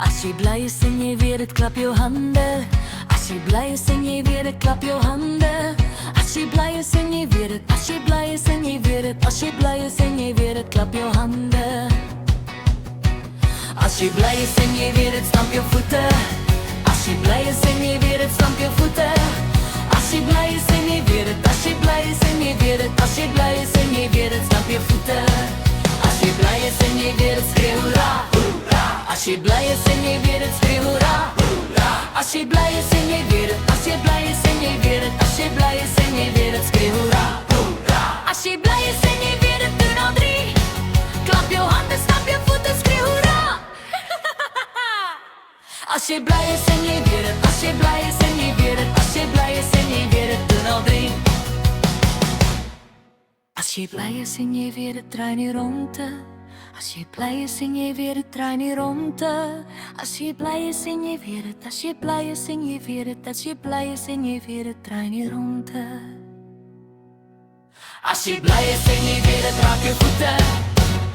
As jy bly is en jy weet het, klap jou hande. As jy bly is en jy weet het, klap jou hande. As jy bly is en jy weet het, as jy bly is en jy weet het, as jy bly is en jy weet het, klap jou hande. As jy bly is en jy weet het, stamp jou voete. As jy bly is en jy weet het, stamp jou voete. As jy bly is en jy weet het, as jy bly is en jy weet het, as jy bly is en jy weet het, stamp jou voete. As jy bly is en jy weet het, skreeu hoera, hoera. As jy bly is en jy weet het, skreeu hoera, hoera. As jy bly is en jy weet het, as jy bly is en jy weet het, as jy bly is en jy weet het, skreeu hoera, hoera. As jy bly is en jy weet het, doen al drie. Klap jou hande, stamp jou voete, skreeu hoera. As jy bly is en jy weet het, as jy bly is en jy weet het, as jy bly is en jy weet het, doen al drie. As jy bly is en jy weet het, draai nie rondte. As jy bly is en jy weet het, draai nie rondte. As jy bly is en jy weet het, as jy bly is en jy weet het, as jy bly is en jy weet het, draai nie rondte. As jy bly is en jy weet het, raak jou voete.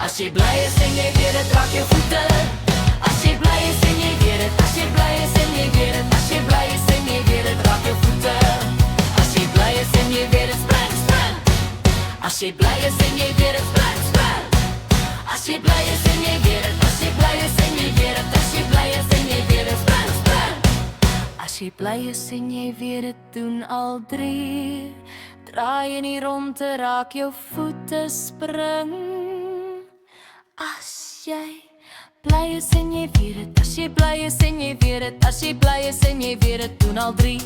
As jy bly is en jy weet het, raak jou voete. As jy bly is en jy weet het, as jy bly is en jy weet het, as jy bly is en jy weet het, raak jou voete. As jy bly is en jy weet het, spring, spring. As jy bly is en jy weet het, spring, spring. As jy bly is en jy weet het, as jy bly is en jy weet het, as jy bly is en jy weet het, spring, spring. As jy bly is en jy weet het, doen al drie. Draai in die rondte, raak jou voete, spring. As jy bly is en jy weet het, as jy bly is en jy weet het, as jy bly is en jy weet het, doen al drie.